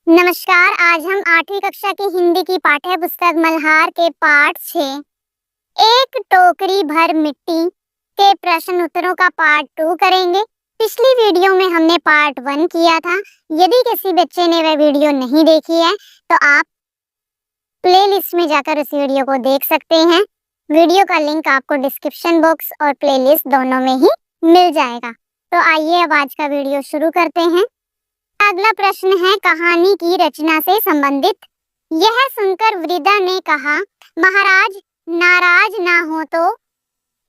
नमस्कार। आज हम 8वीं कक्षा की हिंदी की पाठ्य पुस्तक मल्हार के पाठ 6 एक टोकरी भर मिट्टी के प्रश्न उत्तरों का पार्ट 2 करेंगे। पिछली वीडियो में हमने पार्ट 1 किया था। यदि किसी बच्चे ने वह वीडियो नहीं देखी है तो आप प्लेलिस्ट में जाकर उस वीडियो को देख सकते हैं। वीडियो का लिंक आपको डिस्क्रिप्शन बॉक्स और प्लेलिस्ट दोनों में ही मिल जाएगा। तो आइए अब आज का वीडियो शुरू करते हैं। अगला प्रश्न है कहानी की रचना से संबंधित। यह सुनकर वृद्धा ने कहा, महाराज नाराज ना हो तो।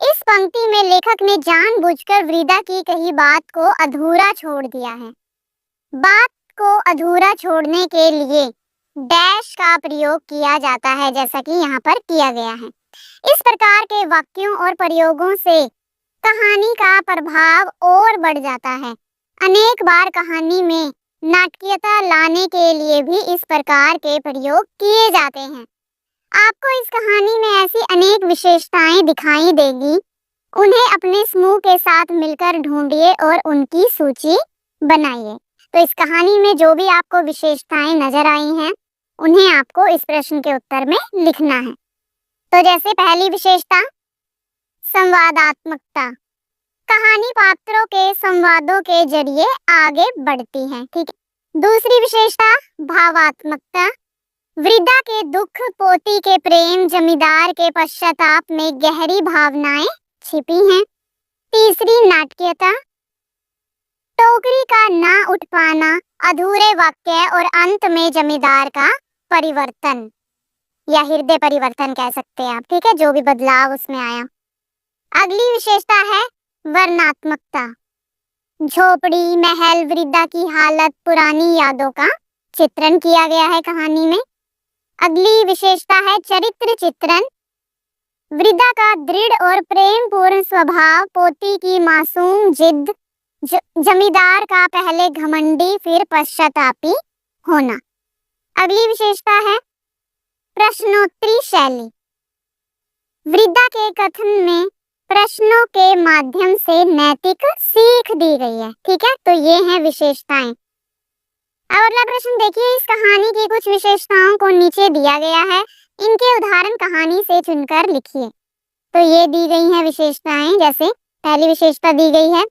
इस पंक्ति में लेखक ने जानबूझकर वृद्धा की कही बात को अधूरा छोड़ दिया है। बात को अधूरा छोड़ने के लिए डैश का प्रयोग किया जाता है, जैसा कि यहाँ पर किया गया है। इस प्रकार के वाक्यों और प्रयोगों से कहानी का प्रभाव और बढ़ जाता है। अनेक बार कहानी में नाटकीयता लाने के लिए भी इस प्रकार के प्रयोग किए जाते हैं। आपको इस कहानी में ऐसी अनेक विशेषताएं दिखाई देगी। उन्हें अपने समूह के साथ मिलकर ढूंढिए और उनकी सूची बनाइए। तो इस कहानी में जो भी आपको विशेषताएं नजर आई हैं, उन्हें आपको इस प्रश्न के उत्तर में लिखना है। तो जैसे पहली विशेषता संवादात्मकता। कहानी पात्रों के संवादों के जरिए आगे बढ़ती है। ठीक है। दूसरी विशेषता भावात्मकता। वृद्धा के दुख, पोती के प्रेम, जमींदार के पश्चाताप में गहरी भावनाएं छिपी हैं। तीसरी नाटकीयता। टोकरी का ना उठ पाना, अधूरे वाक्य और अंत में जमींदार का परिवर्तन या हृदय परिवर्तन कह सकते हैं आप। ठीक है, जो भी बदलाव उसमें आया। अगली विशेषता है वर्णनात्मकता। झोपड़ी, महल, वृद्धा की हालत, पुरानी यादों का चित्रण किया गया है कहानी में। अगली विशेषता है चरित्र चित्रण। वृद्धा का दृढ़ और प्रेम पूर्ण स्वभाव, पोती की मासूम जिद, जमींदार का पहले घमंडी फिर पश्चातापी होना। अगली विशेषता है प्रश्नोत्तरी शैली। वृद्धा के कथन में प्रश्नों के माध्यम से नैतिक सीख दी गई है। ठीक है, तो ये हैं विशेषताएं। अब अगला प्रश्न देखिए। इस कहानी की कुछ विशेषताओं को नीचे दिया गया है। इनके उदाहरण कहानी से चुनकर लिखिए। तो ये दी गई हैं विशेषताएं। जैसे पहली विशेषता दी गई है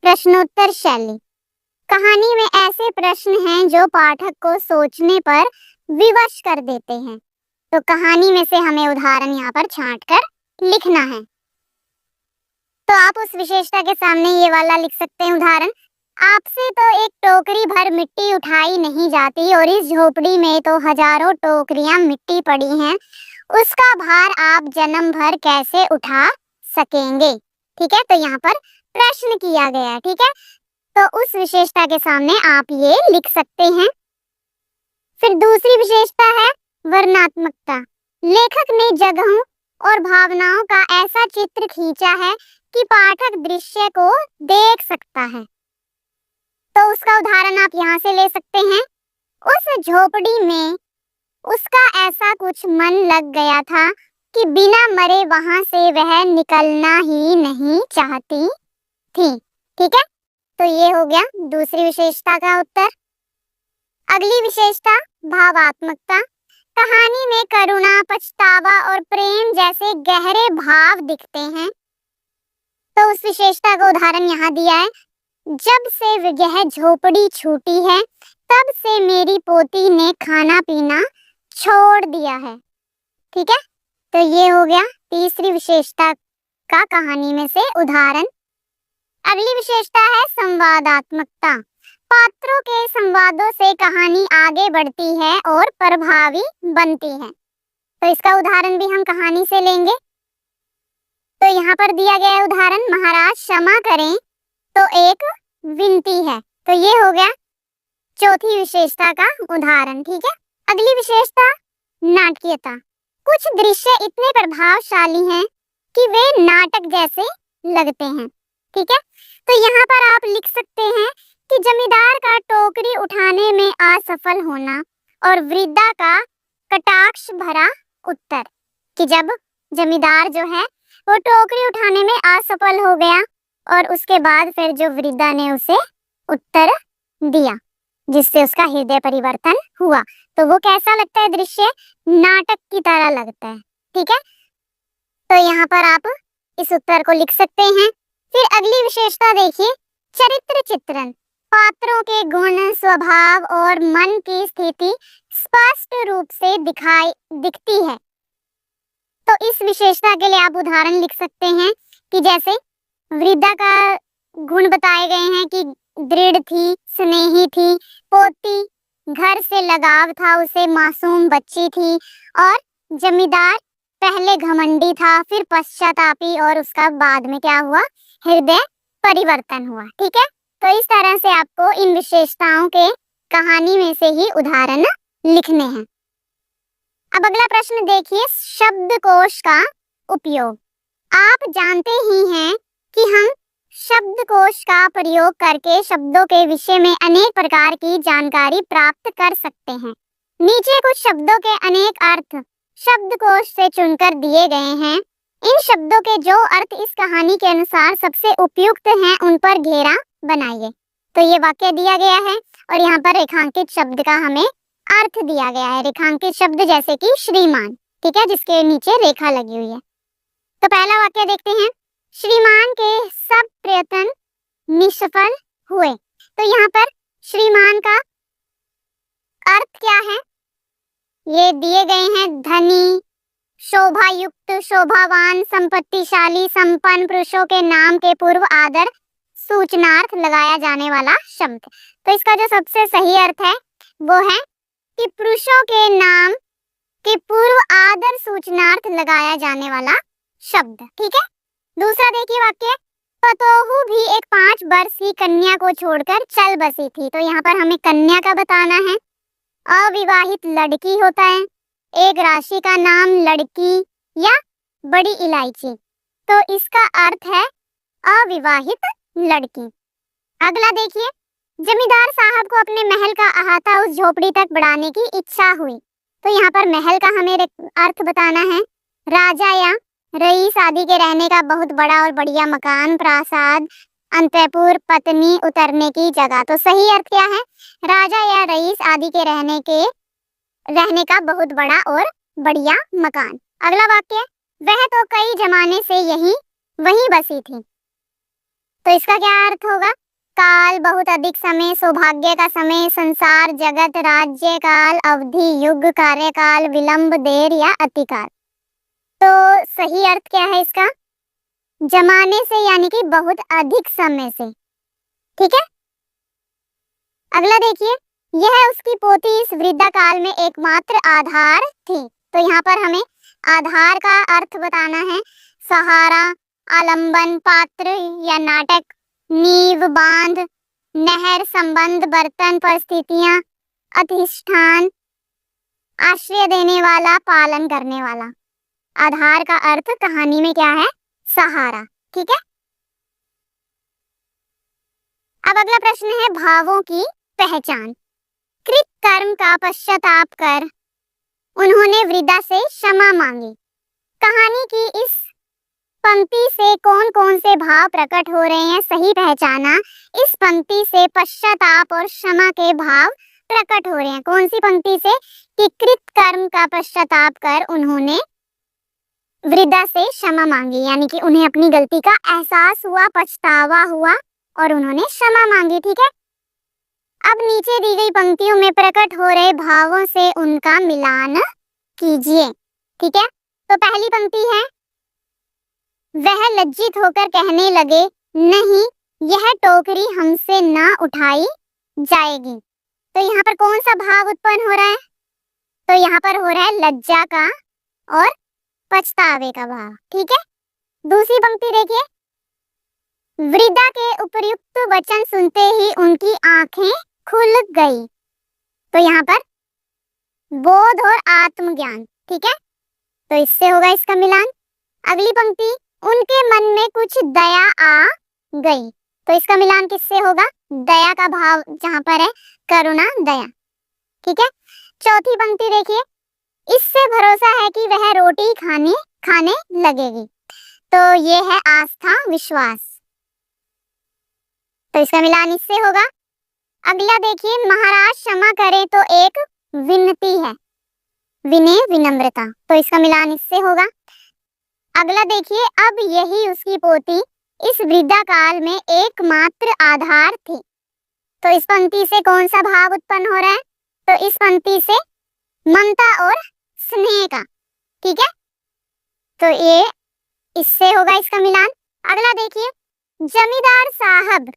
प्रश्नोत्तर शैली। कहानी में ऐसे प्रश्न हैं जो पाठक को सोचने पर विवश कर देते हैं। तो कहानी में से हमें उदाहरण यहाँ पर छांटकर लिखना है। तो आप उस विशेषता के सामने ये वाला लिख सकते हैं उदाहरण। आपसे तो एक टोकरी भर मिट्टी उठाई नहीं जाती और इस झोपड़ी में तो हजारों टोकरियां मिट्टी पड़ी हैं। उसका भार आप जन्म भर कैसे उठा सकेंगे। ठीक है, तो यहाँ पर प्रश्न किया गया है। ठीक है, तो उस विशेषता के सामने आप ये लिख सकते हैं। फिर दूसरी विशेषता है वर्णनात्मकता। लेखक ने जगहों और भावनाओं का ऐसा चित्र खींचा है कि पाठक दृश्य को देख सकता है। तो उसका उदाहरण आप यहाँ से ले सकते हैं। उस झोपड़ी में उसका ऐसा कुछ मन लग गया था कि बिना मरे वहां से वह निकलना ही नहीं चाहती थी। ठीक है, तो ये हो गया दूसरी विशेषता का उत्तर। अगली विशेषता भावात्मकता। कहानी में करुणा, पछतावा और प्रेम जैसे गहरे भाव दिखते हैं। तो उस विशेषता का उदाहरण यहाँ दिया है। जब से यह झोपड़ी छूटी है तब से मेरी पोती ने खाना पीना छोड़ दिया है। ठीक है, तो ये हो गया तीसरी विशेषता का कहानी में से उदाहरण। अगली विशेषता है संवादात्मकता। पात्रों के संवादों से कहानी आगे बढ़ती है और प्रभावी बनती है। तो इसका उदाहरण भी हम कहानी से लेंगे। तो यहाँ पर दिया गया है उदाहरण, महाराज क्षमा करें तो एक विनती है। तो ये हो गया चौथी विशेषता का उदाहरण। ठीक है, अगली विशेषता नाटकीयता। कुछ दृश्य इतने प्रभावशाली हैं कि वे नाटक जैसे लगते हैं। ठीक है, तो यहाँ पर आप लिख सकते हैं कि जमींदार का टोकरी उठाने में असफल होना और वृद्धा का कटाक्ष भरा उत्तर। कि जब जमींदार जो है वो टोकरी उठाने में असफल हो गया और उसके बाद फिर जो वृद्धा ने उसे उत्तर दिया। जिससे उसका हृदय परिवर्तन हुआ। तो वो कैसा लगता है दृश्य? नाटक की तरह लगता है। ठीक है, तो यहाँ पर आप इस उत्तर को लिख सकते हैं। फिर अगली विशेषता देखिए, चरित्र चित्रण। पात्रों के गुण, स्वभाव और मन की स्थिति स्पष्ट रूप से दिखती है। तो इस विशेषता के लिए आप उदाहरण लिख सकते हैं कि जैसे वृद्धा का गुण बताए गए हैं कि दृढ़ थी, स्नेही थी, पोती घर से लगाव था, उसे मासूम बच्ची थी। और जमींदार पहले घमंडी था, फिर पश्चातापी, और उसका बाद में क्या हुआ? हृदय परिवर्तन हुआ। ठीक है, तो इस तरह से आपको इन विशेषताओं के कहानी में से ही उदाहरण लिखने हैं। अब अगला प्रश्न देखिए, शब्दकोश का उपयोग। आप जानते ही हैं कि हम शब्दकोश का प्रयोग करके शब्दों के विषय में अनेक प्रकार की जानकारी प्राप्त कर सकते हैं। नीचे कुछ शब्दों के अनेक अर्थ शब्दकोश से चुनकर दिए गए हैं। इन शब्दों के जो अर्थ इस कहानी के अनुसार सबसे उपयुक्त हैं, उन पर घेरा बनाइए। तो ये वाक्य दिया गया है और यहाँ पर रेखांकित शब्द का हमें अर्थ दिया गया है। रेखांकित शब्द जैसे कि श्रीमान, ठीक है, जिसके नीचे रेखा लगी हुई है। तो पहला वाक्य देखते हैं, श्रीमान के सब प्रयत्न निष्फल हुए। तो यहाँ पर श्रीमान का अर्थ क्या है? ये दिए गए हैं धनी, शोभायुक्त, शोभावान, संपत्तिशाली, संपन्न पुरुषों के नाम के पूर्व आदर सूचनार्थ लगाया जाने वाला शब्द। तो इसका जो सबसे सही अर्थ है वो है कि पुरुषों के नाम के पूर्व आदर सूचनार्थ लगाया जाने वाला शब्द। ठीक है, दूसरा देखिए वाक्य, पतोहू भी एक 5 वर्ष की कन्या को छोड़कर चल बसी थी। तो यहाँ पर हमें कन्या का बताना है। अविवाहित लड़की होता है, एक राशि का नाम लड़की या बड़ी इलायची, तो इसका अर्थ है अविवाहित लड़की। अगला देखिए, जमींदार साहब को अपने महल का अहाता उस झोपड़ी तक बढ़ाने की इच्छा हुई। तो यहाँ पर महल का हमें अर्थ बताना है, राजा या रईस आदि के रहने का बहुत बड़ा और बढ़िया मकान, प्रासाद, अंतःपुर, पत्नी उतरने की जगह। तो सही अर्थ क्या है? राजा या रईस आदि के रहने का बहुत बड़ा और बढ़िया मकान। अगला वाक्य, वह तो कई जमाने से वहीं बसी थी। तो इसका क्या अर्थ होगा? काल, बहुत अधिक समय, सौभाग्य का समय, संसार, जगत, राज्य काल, अवधि, युग, कार्यकाल, विलंब, देर या अतिकाल। तो सही अर्थ क्या है इसका? जमाने से, यानी कि बहुत अधिक समय से। ठीक है, अगला देखिए, यह उसकी पोती इस वृद्धा काल में एकमात्र आधार थी। तो यहाँ पर हमें आधार का अर्थ बताना है, सहारा, आलंबन, पात्र या नाटक, नींव, बांध, नहर, संबंध, बर्तन, परिस्थितियां, अधिष्ठान, आश्रय देने वाला, पालन करने वाला। आधार का अर्थ कहानी में क्या है? सहारा। ठीक है, अब अगला प्रश्न है, भावों की पहचान। कृत कर्म का पश्चाताप कर उन्होंने वृद्धा से क्षमा मांगी। कहानी की इस पंक्ति से कौन कौन से भाव प्रकट हो रहे हैं, सही पहचाना। इस पंक्ति से पश्चाताप और क्षमा के भाव प्रकट हो रहे हैं। कौन सी पंक्ति से? कि कृत कर्म का पश्चाताप कर उन्होंने वृद्धा से क्षमा मांगी, यानी कि उन्हें अपनी गलती का एहसास हुआ, पछतावा हुआ और उन्होंने क्षमा मांगी। ठीक है, अब नीचे दी गई पंक्तियों में प्रकट हो रहे भावों से उनका मिलान कीजिए। ठीक है, तो पहली पंक्ति है, वह लज्जित होकर कहने लगे, नहीं, यह टोकरी हमसे ना उठाई जाएगी। तो यहाँ पर कौन सा भाव उत्पन्न हो रहा है? तो यहाँ पर हो रहा है लज्जा का और पछतावे का भाव। ठीक है, दूसरी पंक्ति देखिए, वृद्धा के उपयुक्त वचन सुनते ही उनकी आंखें खुल गई। तो यहाँ पर बोध और आत्मज्ञान। ठीक है, तो इससे होगा इसका मिलान। अगली पंक्ति, उनके मन में कुछ दया आ गई। तो इसका मिलान किससे होगा? दया का भाव जहां पर है, करुणा, दया। ठीक है, चौथी पंक्ति देखिए, इससे भरोसा है कि वह रोटी खाने लगेगी। तो ये है आस्था, विश्वास। तो इसका मिलान इससे होगा। अगला देखिए, महाराज क्षमा करे तो एक विनती है, विनय विनम्रता, तो इसका मिलान इससे होगा। अगला देखिए, अब यही उसकी पोती इस वृद्धा काल में एकमात्र आधार थी। तो इस पंक्ति से कौन सा भाव उत्पन्न हो रहा है? तो इस पंक्ति से ममता और स्नेह का, ठीक है, तो ये इससे होगा इसका मिलान। अगला देखिए, जमींदार साहब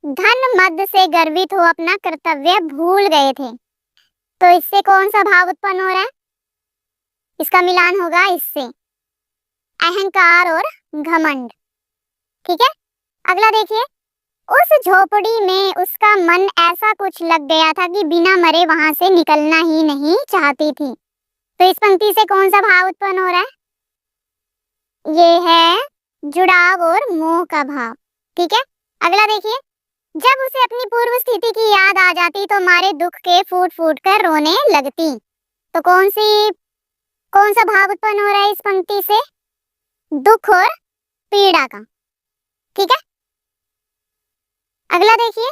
धन मद से गर्वित हो अपना कर्तव्य भूल गए थे, तो इससे कौन सा भाव उत्पन्न हो रहा है? इसका मिलान होगा इससे अहंकार और घमंड, ठीक है। अगला देखिए, उस झोपड़ी में उसका मन ऐसा कुछ लग गया था कि बिना मरे वहां से निकलना ही नहीं चाहती थी, तो इस पंक्ति से कौन सा भाव उत्पन्न हो रहा है? ये है जुड़ाव और मोह का भाव, ठीक है। अगला देखिए, जब उसे अपनी पूर्व स्थिति की याद आ जाती तो मारे दुख के फूट फूट कर रोने लगती, तो कौन सा भाव उत्पन्न हो रहा है इस पंक्ति से? दुख और पीड़ा का, ठीक है। अगला देखिए,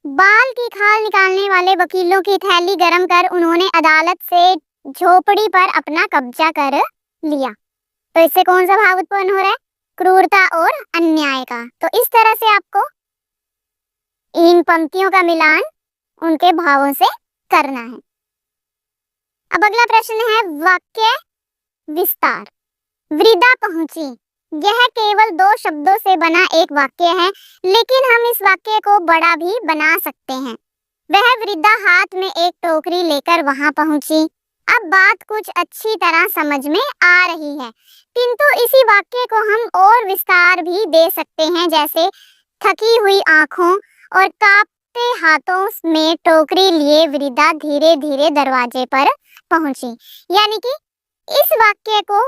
बाल की खाल निकालने वाले वकीलों की थैली गरम कर उन्होंने अदालत से झोपड़ी पर अपना कब्जा कर लिया, तो इससे कौन सा भाव उत्पन्न हो रहा है? क्रूरता और अन्याय का। तो इस तरह से आपको इन पंक्तियों का मिलान उनके भावों से करना है। अब अगला प्रश्न है वाक्य विस्तार। वृद्धा पहुंची, यह केवल 2 शब्दों से बना एक वाक्य है, लेकिन हम इस वाक्य को बड़ा भी बना सकते हैं। वह वृद्धा हाथ में एक टोकरी लेकर वहां पहुंची। अब बात कुछ अच्छी तरह समझ में आ रही है, किंतु इसी वाक्य को हम और विस्तार भी दे सकते हैं, जैसे थकी हुई आंखों और कांपते हाथों में टोकरी लिए वृद्धा धीरे धीरे दरवाजे पर पहुंची। यानी कि इस वाक्य को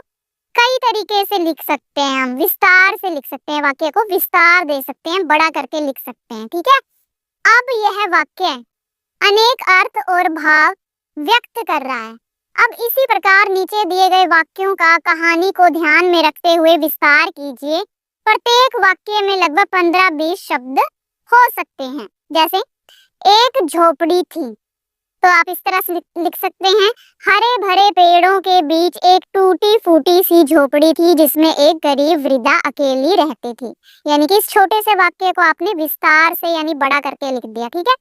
कई तरीके से लिख सकते हैं, हम विस्तार से लिख सकते हैं, वाक्य को विस्तार दे सकते हैं, बड़ा करके लिख सकते हैं, ठीक है। अब यह वाक्य अनेक अर्थ और भाव व्यक्त कर रहा है। अब इसी प्रकार नीचे दिए गए वाक्यों का कहानी को ध्यान में रखते हुए विस्तार कीजिए। प्रत्येक वाक्य में लगभग 15-20 शब्द हो सकते हैं, जैसे एक झोपड़ी थी, तो आप इस तरह से लिख सकते हैं, हरे भरे पेड़ों के बीच एक टूटी फूटी सी झोपड़ी थी जिसमें एक गरीब वृद्धा अकेली रहती थी। यानी कि इस छोटे से वाक्य को आपने विस्तार से यानी बड़ा करके लिख दिया, ठीक है।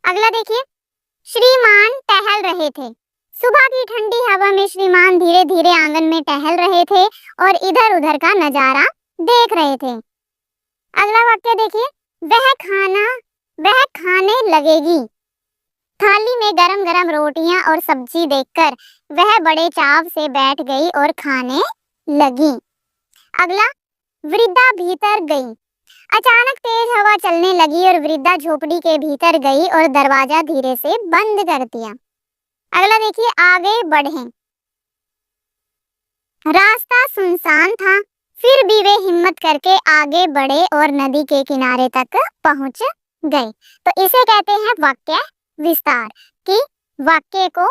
अगला देखिए, श्रीमान टहल रहे थे। सुबह की ठंडी हवा में श्रीमान धीरे धीरे आंगन में टहल रहे थे और इधर उधर का नजारा देख रहे थे। अगला वाक्य देखिए, वह खाने लगेगी। थाली में गरम गरम रोटियां और सब्जी देखकर वह बड़े चाव से बैठ गई और खाने लगी। अगला, वृद्धा भीतर गई। अचानक तेज हवा चलने लगी और वृद्धा झोपड़ी के भीतर गई और दरवाजा धीरे से बंद कर दिया। अगला देखिए, आगे बढ़े। रास्ता सुनसान था, फिर भी वे हिम्मत करके आगे बढ़े और नदी के किनारे तक पहुंच गए। तो इसे कहते हैं वाक्य विस्तार, कि वाक्य को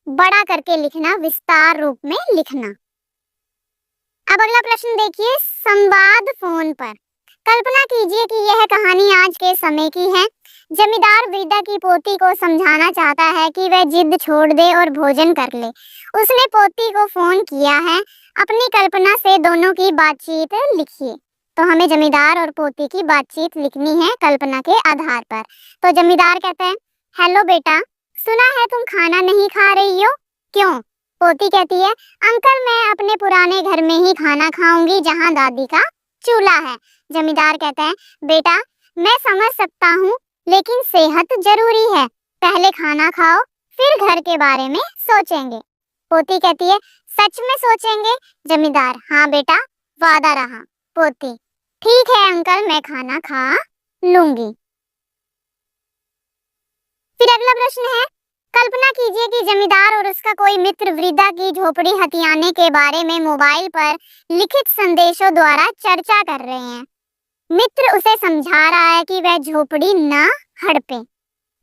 बड़ा करके लिखना, विस्तार रूप में लिखना। अब अगला प्रश्न देखिए, संवाद फोन पर। कल्पना कीजिए कि यह कहानी आज के समय की है। जमींदार वृद्धा की पोती को समझाना चाहता है कि वह जिद छोड़ दे और भोजन कर ले। उसने पोती को फोन किया है। अपनी कल्पना से दोनों की बातचीत लिखिए। तो हमें जमींदार और पोती की बातचीत लिखनी है कल्पना के आधार पर। तो जमींदार कहते हैं, हेलो बेटा, सुना है तुम खाना नहीं खा रही हो, क्यों? पोती कहती है, अंकल मैं अपने पुराने घर में ही खाना खाऊंगी जहाँ दादी का चूल्हा है। जमींदार कहता है, बेटा मैं समझ सकता हूँ, लेकिन सेहत जरूरी है, पहले खाना खाओ फिर घर के बारे में सोचेंगे। पोती कहती है, सच में सोचेंगे? जमींदार, हाँ बेटा, वादा रहा। पोती, ठीक है अंकल, मैं खाना खा लूंगी। फिर अगला प्रश्न है, कल्पना कीजिए कि जमींदार और उसका कोई मित्र वृद्धा की झोपड़ी हथियाने के बारे में मोबाइल पर लिखित संदेशों द्वारा चर्चा कर रहे हैं। मित्र उसे समझा रहा है कि वह झोपड़ी न हड़पे।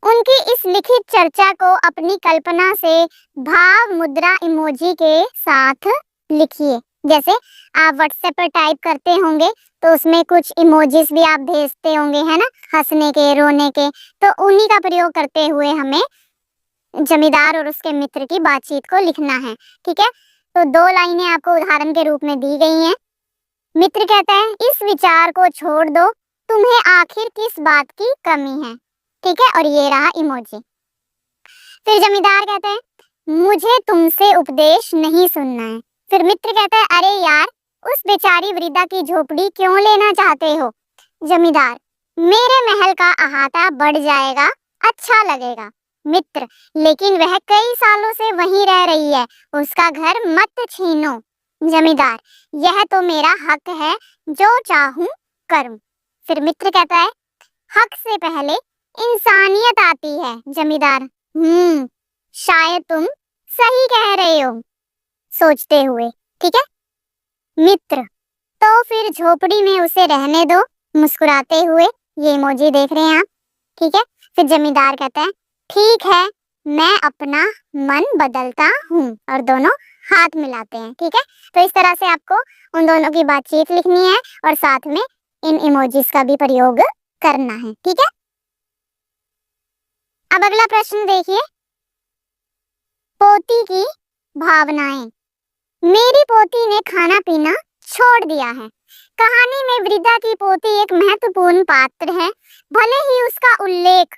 उनकी इस लिखित चर्चा को अपनी कल्पना से भाव मुद्रा इमोजी के साथ लिखिए। जैसे आप व्हाट्सएप पर टाइप करते होंगे तो उसमें कुछ इमोजीज भी आप भेजते होंगे, है ना, हंसने के, रोने के। तो उन्हीं का प्रयोग करते हुए हमें जमींदार और उसके मित्र की बातचीत को लिखना है। ठीक है, तो 2 लाइनें आपको उदाहरण के रूप में दी गई हैं। मित्र कहता है, इस विचार को छोड़ दो, तुम्हें आखिर किस बात की कमी है। ठीक है, और ये रहा इमोजी। फिर जमींदार कहते हैं, मुझे तुमसे उपदेश नहीं सुनना है। फिर मित्र कहता है, अरे यार, उस बेचारी वृद्धा की झोपड़ी क्यों लेना चाहते हो। जमींदार, मेरे महल का अहाता बढ़ जाएगा, अच्छा लगेगा। मित्र, लेकिन वह कई सालों से वहीं रह रही है, उसका घर मत छीनो। जमींदार, यह तो मेरा हक है, जो चाहूं करूं। फिर मित्र कहता है, हक से पहले इंसानियत आती है। जमींदार, शायद तुम सही कह रहे हो, सोचते हुए। ठीक है मित्र, तो फिर झोपड़ी में उसे रहने दो, मुस्कुराते हुए। ये इमोजी देख रहे हैं आप। ठीक है, फिर जमींदार कहता है, ठीक है, मैं अपना मन बदलता हूँ, और दोनों हाथ मिलाते हैं। ठीक है, तो इस तरह से आपको उन दोनों की बातचीत लिखनी है और साथ में इन इमोजीज का भी प्रयोग करना है। ठीक है, अब अगला प्रश्न देखिए, पोती की भावनाएं। मेरी पोती ने खाना पीना छोड़ दिया है। कहानी में वृद्धा की पोती एक महत्वपूर्ण पात्र है, भले ही उसका उल्लेख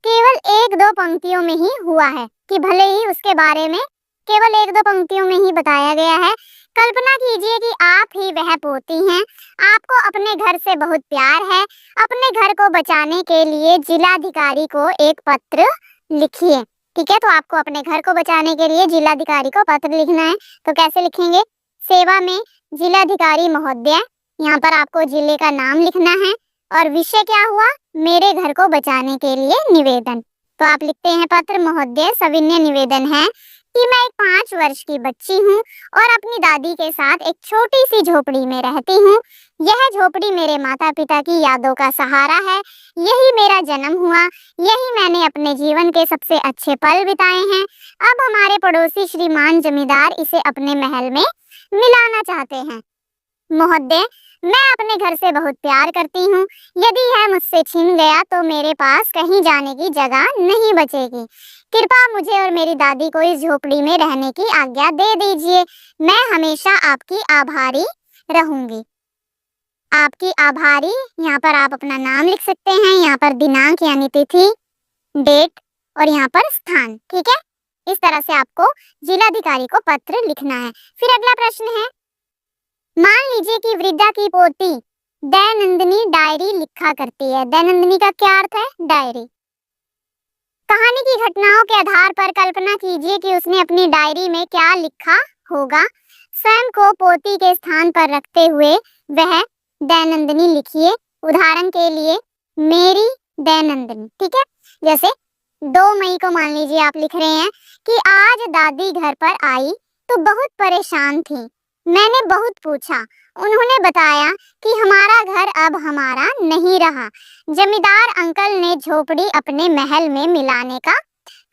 केवल 1-2 पंक्तियों में ही हुआ है, कि भले ही उसके बारे में केवल 1-2 पंक्तियों में ही बताया गया है। कल्पना कीजिए कि आप ही वह पोती हैं, आपको अपने घर से बहुत प्यार है। अपने घर को बचाने के लिए जिलाधिकारी को एक पत्र लिखिए। ठीक है, तो आपको अपने घर को बचाने के लिए जिलाधिकारी को पत्र लिखना है। तो कैसे लिखेंगे, सेवा में जिलाधिकारी महोदय, यहाँ पर आपको जिले का नाम लिखना है और विषय क्या हुआ, मेरे घर को बचाने के लिए निवेदन। तो आप लिखते हैं, पत्र महोदय, सविनय निवेदन है कि मैं एक 5 वर्ष की बच्ची हूँ और अपनी दादी के साथ एक छोटी सी झोपड़ी में रहती हूँ। यह झोपड़ी मेरे माता पिता की यादों का सहारा है। यही मेरा जन्म हुआ, यही मैंने अपने जीवन के सबसे अच्छे पल बिताए हैं। अब हमारे पड़ोसी श्रीमान जमींदार इसे अपने महल में मिलाना चाहते हैं। महोदय, मैं अपने घर से बहुत प्यार करती हूँ। यदि यह मुझसे छिन गया तो मेरे पास कहीं जाने की जगह नहीं बचेगी। कृपया मुझे और मेरी दादी को इस झोपड़ी में रहने की आज्ञा दे दीजिए। मैं हमेशा आपकी आभारी रहूंगी। आपकी आभारी, यहाँ पर आप अपना नाम लिख सकते हैं, यहाँ पर दिनांक यानी तिथि, डेट और यहाँ पर स्थान। ठीक है, इस तरह से आपको जिलाधिकारी को पत्र लिखना है। फिर अगला प्रश्न है, मान लीजिए कि वृद्धा की पोती दयानंदिनी डायरी लिखा करती है। दयानंदिनी का क्या अर्थ है, डायरी। कहानी की घटनाओं के आधार पर कल्पना कीजिए कि उसने अपनी डायरी में क्या लिखा होगा। स्वयं को पोती के स्थान पर रखते हुए वह दयानंदिनी लिखिए। उदाहरण के लिए, मेरी दयानंदिनी। ठीक है, जैसे 2 मई को मान लीजिए आप लिख रहे हैं कि आज दादी घर पर आई तो बहुत परेशान थी। मैंने बहुत पूछा, उन्होंने बताया कि हमारा घर अब हमारा नहीं रहा। जमींदार अंकल ने झोपड़ी अपने महल में मिलाने का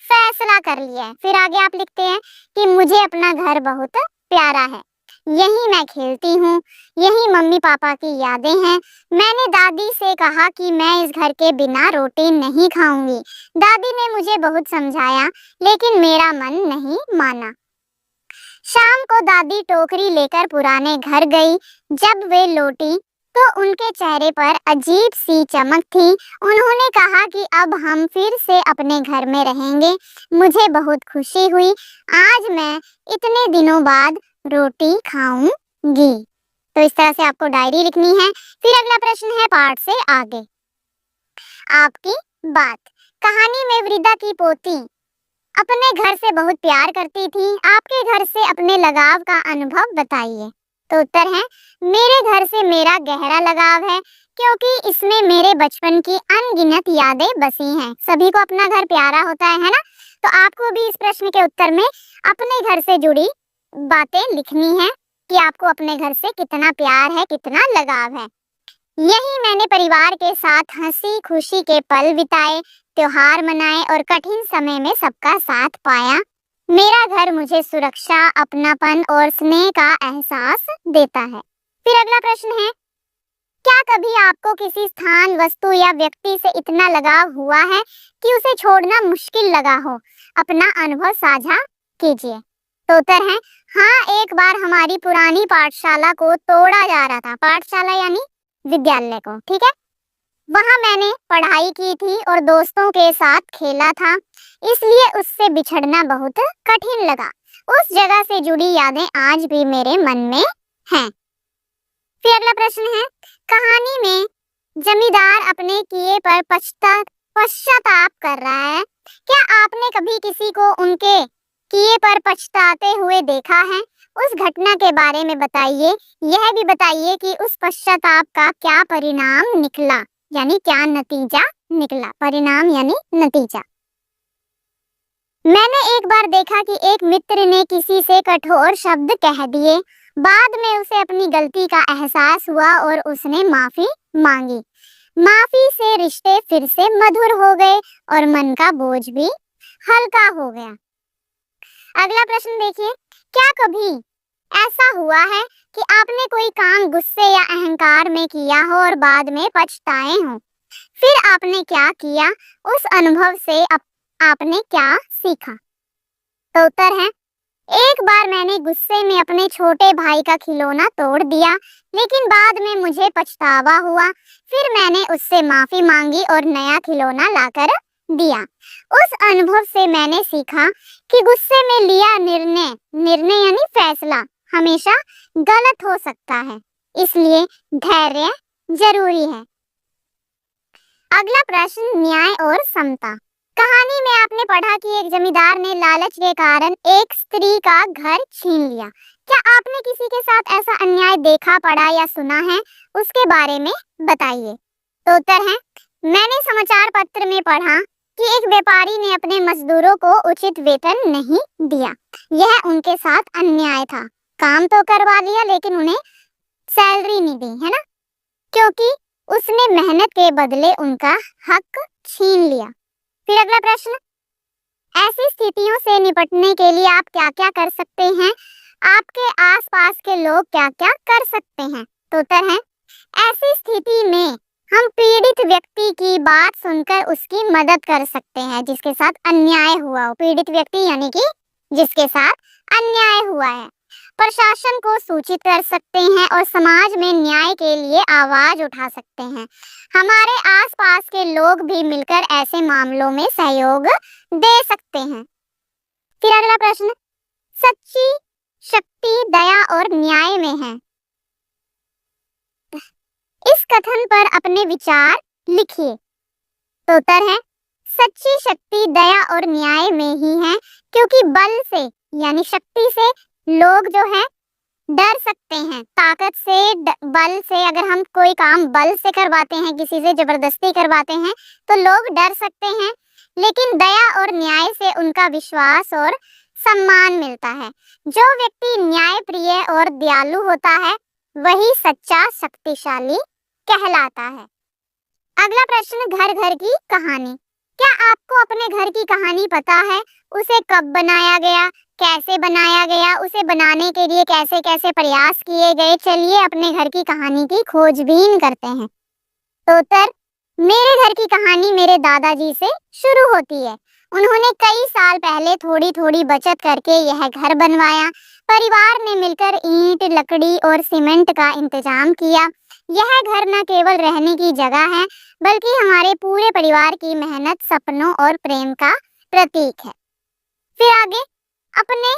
फैसला कर लिया है। फिर आगे आप लिखते हैं कि मुझे अपना घर बहुत प्यारा है, यहीं मैं खेलती हूँ, यहीं मम्मी पापा की यादें हैं। मैंने दादी से कहा कि मैं इस घर के बिना रोटी नहीं खाऊंगी। दादी ने मुझे बहुत समझाया, लेकिन मेरा मन नहीं माना। शाम को दादी टोकरी लेकर पुराने घर गई। जब वे लौटी तो उनके चेहरे पर अजीब सी चमक थी। उन्होंने कहा कि अब हम फिर से अपने घर में रहेंगे। मुझे बहुत खुशी हुई। आज मैं इतने दिनों बाद रोटी खाऊंगी। तो इस तरह से आपको डायरी लिखनी है। फिर अगला प्रश्न है पाठ से आगे, आपकी बात। कहानी में वृद्धा की पोती अपने घर से बहुत प्यार करती थी। आपके घर से अपने लगाव का अनुभव बताइए। तो उत्तर है, मेरे घर से मेरा गहरा लगाव है, क्योंकि इसमें मेरे बचपन की अनगिनत यादें बसी हैं। सभी को अपना घर प्यारा होता है ना। तो आपको भी इस प्रश्न के उत्तर में अपने घर से जुड़ी बातें लिखनी है कि आपको अपने घर से कितना प्यार है, कितना लगाव है। यही मैंने परिवार के साथ हंसी खुशी के पल बिताए, त्योहार मनाए और कठिन समय में सबका साथ पाया। मेरा घर मुझे सुरक्षा, अपनापन और स्नेह का एहसास देता है। फिर अगला प्रश्न है, क्या कभी आपको किसी स्थान, वस्तु या व्यक्ति से इतना लगाव हुआ है कि उसे छोड़ना मुश्किल लगा हो? अपना अनुभव साझा कीजिए। तो उत्तर है हाँ, एक बार हमारी पुरानी पाठशाला को तोड़ा जा रहा था। पाठशाला यानी विद्यालय को, ठीक है। वहां मैंने पढ़ाई की थी और दोस्तों के साथ खेला था, इसलिए उससे बिछड़ना बहुत कठिन लगा। उस जगह से जुड़ी यादें आज भी मेरे मन में हैं। फिर अगला प्रश्न है, कहानी में जमींदार अपने किए पर पश्चाताप कर रहा है। क्या आपने कभी किसी को उनके किए पर पछताते हुए देखा है? उस घटना के बारे में बताइए। यह भी बताइए कि उस पश्चाताप का क्या परिणाम निकला, यानी क्या नतीजा निकला। परिणाम यानी नतीजा। मैंने एक बार देखा कि एक मित्र ने किसी से कठोर शब्द कह दिए। बाद में उसे अपनी गलती का एहसास हुआ और उसने माफी मांगी। माफी से रिश्ते फिर से मधुर हो गए और मन का बोझ भी हल्का हो गया। अगला प्रश्न देखिए, क्या कभी ऐसा हुआ है कि आपने कोई काम गुस्से या अहंकार में किया हो और बाद में पछताए हो? फिर आपने क्या किया? उस अनुभव से आपने क्या सीखा? तो उत्तर है, एक बार मैंने गुस्से में अपने छोटे भाई का खिलौना तोड़ दिया, लेकिन बाद में मुझे पछतावा हुआ। फिर मैंने उससे माफी मांगी और नया खिलौना लाकर दिया। उस अनुभव से मैंने सीखा कि गुस्से में लिया निर्णय यानी फैसला हमेशा गलत हो सकता है, इसलिए धैर्य जरूरी है। अगला प्रश्न, न्याय और समता। कहानी में आपने पढ़ा कि एक जमींदार ने लालच के कारण एक स्त्री का घर छीन लिया। क्या आपने किसी के साथ ऐसा अन्याय देखा, पढ़ा या सुना है? उसके बारे में बताइए। तो उत्तर है, मैंने समाचार पत्र में पढ़ा कि एक व्यापारी ने अपने मजदूरों को उचित वेतन नहीं दिया। यह उनके साथ अन्याय था। काम तो करवा लिया लेकिन उन्हें सैलरी नहीं दी, है ना, क्योंकि उसने मेहनत के बदले उनका हक छीन लिया। फिर अगला प्रश्न, ऐसी स्थितियों से निपटने के लिए आप क्या क्या कर सकते हैं? आपके आसपास के लोग क्या क्या कर सकते हैं? तो उत्तर है, ऐसी स्थिति में हम पीड़ित व्यक्ति की बात सुनकर उसकी मदद कर सकते हैं जिसके साथ अन्याय हुआ हो। पीड़ित व्यक्ति यानी कि जिसके साथ अन्याय हुआ है। प्रशासन को सूचित कर सकते हैं और समाज में न्याय के लिए आवाज उठा सकते हैं। हमारे आसपास के लोग भी मिलकर ऐसे मामलों में सहयोग दे सकते हैं। फिर अगला प्रश्न, सच्ची शक्ति दया और न्याय में है। इस कथन पर अपने विचार लिखिए। तो उत्तर है, सच्ची शक्ति दया और न्याय में ही है, क्योंकि बल से यानी शक्ति से लोग जो है डर सकते हैं। ताकत से, बल से, अगर हम कोई काम बल से करवाते हैं, किसी से जबरदस्ती करवाते हैं तो लोग डर सकते हैं, लेकिन दया और न्याय से उनका विश्वास और सम्मान मिलता है। जो व्यक्ति न्याय प्रिय और दयालु होता है वही सच्चा शक्तिशाली कहलाता है। अगला प्रश्न, घर घर की कहानी। क्या आपको अपने घर की कहानी पता है? उसे कब बनाया गया, कैसे बनाया गया, उसे बनाने के लिए कैसे कैसे प्रयास किए गए? चलिए अपने घर की कहानी की खोजबीन करते हैं। तो उत्तर, मेरे घर की कहानी मेरे दादाजी से शुरू होती है। उन्होंने कई साल पहले थोड़ी थोड़ी बचत करके यह घर बनवाया। परिवार ने मिलकर ईंट, लकड़ी और सीमेंट का इंतजाम किया। यह घर न केवल रहने की जगह है बल्कि हमारे पूरे परिवार की मेहनत, सपनों और प्रेम का प्रतीक है। फिर आगे, अपने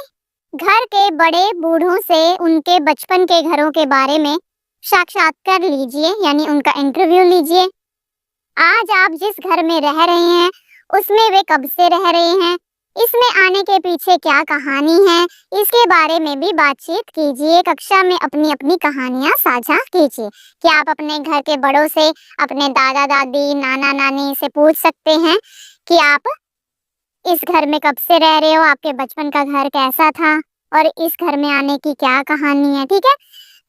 घर के बड़े बूढ़ों से उनके बचपन के घरों के बारे में साक्षात्कार लीजिए, यानी उनका इंटरव्यू लीजिए। आज आप जिस घर में रह रहे हैं उसमें वे कब से रह रहे हैं, इसमें आने के पीछे क्या कहानी है, इसके बारे में भी बातचीत कीजिए। कक्षा में अपनी अपनी कहानियां साझा कीजिए। क्या आप अपने घर के बड़ों से, अपने दादा दादी, नाना नानी से पूछ सकते हैं कि आप इस घर में कब से रह रहे हो, आपके बचपन का घर कैसा था और इस घर में आने की क्या कहानी है। ठीक है,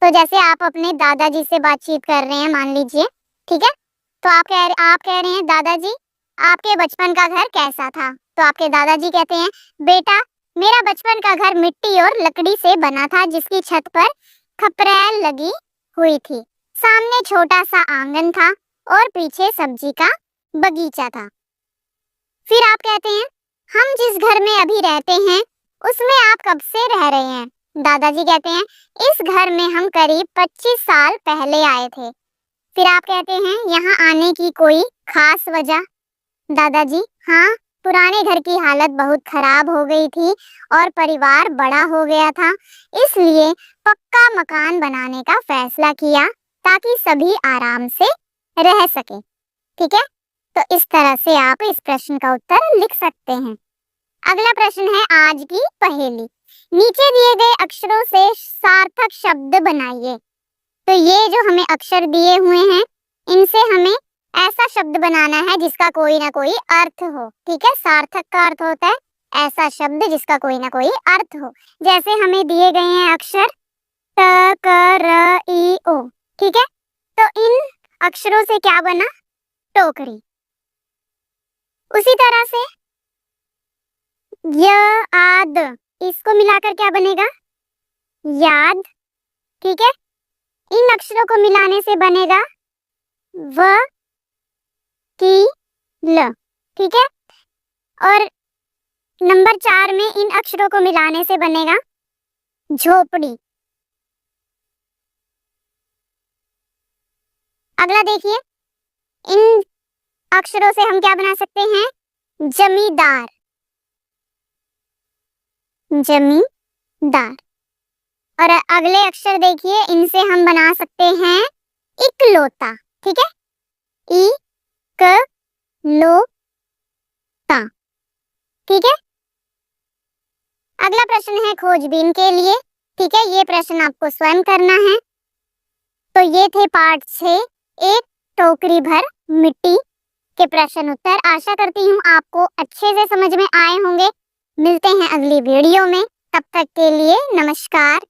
तो जैसे आप अपने दादाजी से बातचीत कर रहे हैं, मान लीजिए, ठीक है, तो आप कह रहे हैं दादाजी आपके बचपन का घर कैसा था, तो आपके दादाजी कहते हैं बेटा मेरा बचपन का घर मिट्टी और लकड़ी से बना था, जिसकी छत पर खपरैल लगी हुई थी। सामने छोटा सा आंगन था और पीछे सब्जी का बगीचा था। फिर आप कहते हैं, हम जिस घर में अभी रहते हैं उसमें आप कब से रह रहे हैं? दादाजी कहते हैं, इस घर में हम करीब 25 साल पहले आए थे। फिर आप कहते हैं, यहाँ आने की कोई खास वजह? दादाजी, हाँ, पुराने घर की हालत बहुत खराब हो गई थी और परिवार बड़ा हो गया था, इसलिए पक्का मकान बनाने का फैसला किया ताकि सभी आराम से रह सके। ठीक है, तो इस तरह से आप इस प्रश्न का उत्तर लिख सकते हैं। अगला प्रश्न है आज की पहेली। नीचे दिए गए अक्षरों से सार्थक शब्द बनाइए। तो ये जो हमें अक्षर दिए हुए हैं, इनसे हमें ऐसा शब्द बनाना है जिसका कोई ना कोई अर्थ हो। ठीक है, सार्थक का अर्थ होता है ऐसा शब्द जिसका कोई ना कोई अर्थ हो। जैसे हमें दिए गए हैं अक्षर त, क, र, ई, ओ। ठीक है, तो इन अक्षरों से क्या बना? टोकरी। उसी तरह से य, आद, इसको मिलाकर क्या बनेगा? याद। ठीक है, इन अक्षरों को मिलाने से बनेगा व, की, ल। ठीक है, और नंबर 4 में इन अक्षरों को मिलाने से बनेगा झोपड़ी। अगला देखिए, इन अक्षरों से हम क्या बना सकते हैं? जमींदार। जमींदार। और अगले अक्षर देखिए, इनसे हम बना सकते हैं इकलौता। ठीक है, ई, क, लो, ता। ठीक है, अगला प्रश्न है खोजबीन के लिए। ठीक है, ये प्रश्न आपको स्वयं करना है। तो ये थे पार्ट 6, एक टोकरी भर मिट्टी के प्रश्न उत्तर। आशा करती हूँ आपको अच्छे से समझ में आए होंगे। मिलते हैं अगली वीडियो में, तब तक के लिए नमस्कार।